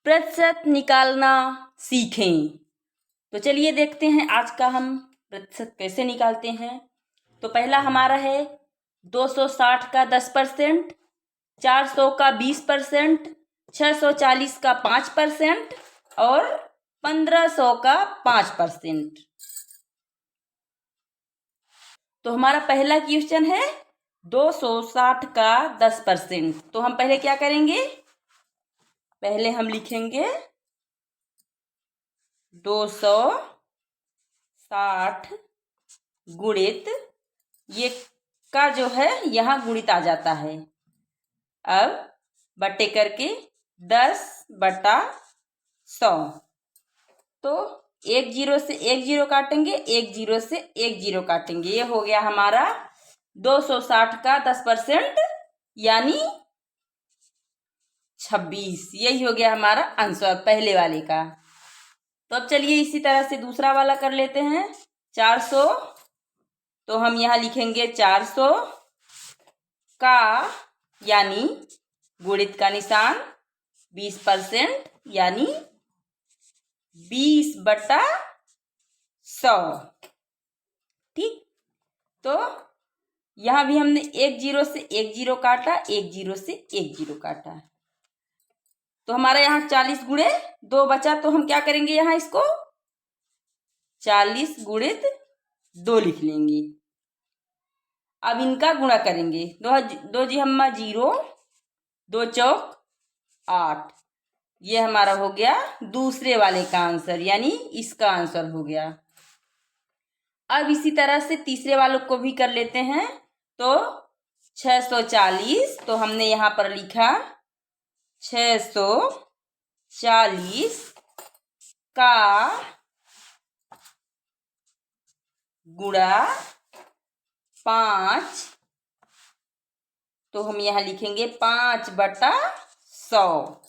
प्रतिशत निकालना सीखें। तो चलिए देखते हैं आज का हम प्रतिशत कैसे निकालते हैं। तो पहला हमारा है 260 का 10%, 400 का 20%, 640 का 5% और 1500 का 5%। तो हमारा पहला क्वेश्चन है 260 का 10%। तो हम पहले क्या करेंगे, पहले हम लिखेंगे 260 गुणित ये का जो है यहाँ गुणित आ जाता है, अब बटे करके 10/100। तो एक जीरो से एक जीरो काटेंगे, एक जीरो से एक जीरो काटेंगे। ये हो गया हमारा 260 का 10% यानी 26। यही हो गया हमारा आंसर पहले वाले का। तो अब चलिए इसी तरह से दूसरा वाला कर लेते हैं 400। तो हम यहाँ लिखेंगे 400 का यानी गुणित का निशान 20% यानी 20/100। ठीक, तो यहाँ भी हमने एक जीरो से एक जीरो काटा, एक जीरो से एक जीरो काटा। तो हमारा यहाँ 40 गुणे 2 बचा। तो हम क्या करेंगे, यहाँ इसको 40 गुणित 2 लिख लेंगे। अब इनका गुणा करेंगे, दो जी हम्मा 0, 2 चौक 8। ये हमारा हो गया दूसरे वाले का आंसर, यानी इसका आंसर हो गया। अब इसी तरह से तीसरे वालों को भी कर लेते हैं। तो 640, तो हमने यहाँ पर लिखा 640 का गुणा 5। तो हम यहाँ लिखेंगे 5/100,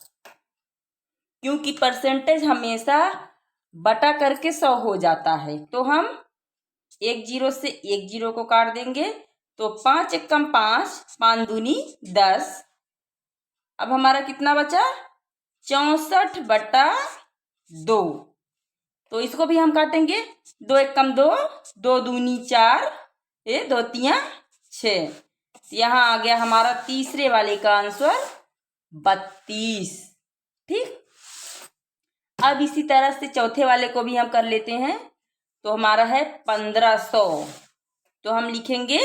क्योंकि परसेंटेज हमेशा बटा करके 100 हो जाता है। तो हम एक जीरो से एक जीरो को काट देंगे। तो 5 एकम 5, 5 दूनी 10। अब हमारा कितना बचा, 64/2। तो इसको भी हम काटेंगे, 2 एकम 2, 2 दूनी 4, 2 तिया 6। यहाँ आ गया हमारा तीसरे वाले का आंसर 32। ठीक, अब इसी तरह से चौथे वाले को भी हम कर लेते हैं। तो हमारा है 1500। तो हम लिखेंगे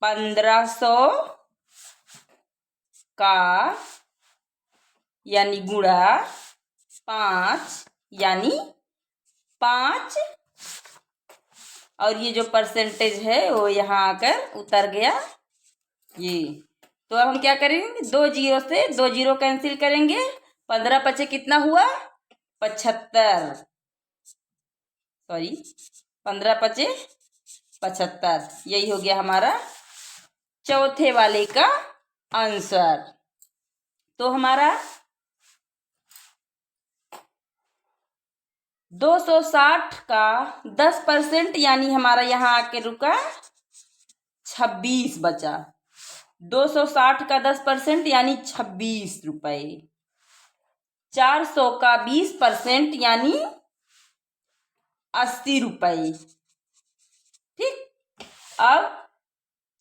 1500 का यानी गुणा 5 यानी 5, और ये जो परसेंटेज है वो यहाँ आकर उतर गया ये। तो अब हम क्या करेंगे, 2 जीरो से 2 जीरो कैंसिल करेंगे। 15 पचे कितना हुआ, 75। सॉरी, 15 पचे 75। यही हो गया हमारा चौथे वाले का आंसर। तो हमारा 260 का 10% यानी हमारा यहाँ आके रुका 26 बचा। 260 का 10% यानी 26 रुपये। 400 का 20% यानी 80 रुपये। ठीक, अब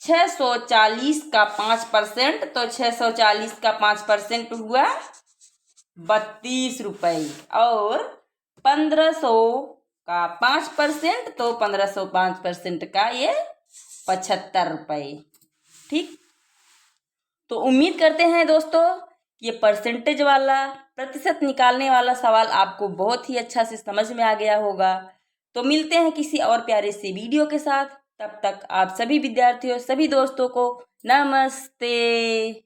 640 का 5%, तो 640 का 5% हुआ 32 रुपये, और 1500 का 5%, तो 1500 5% का ये 75 रुपये। ठीक, तो उम्मीद करते हैं दोस्तों कि ये परसेंटेज वाला प्रतिशत निकालने वाला सवाल आपको बहुत ही अच्छा से समझ में आ गया होगा। तो मिलते हैं किसी और प्यारे से वीडियो के साथ। तब तक आप सभी विद्यार्थियों, सभी दोस्तों को नमस्ते।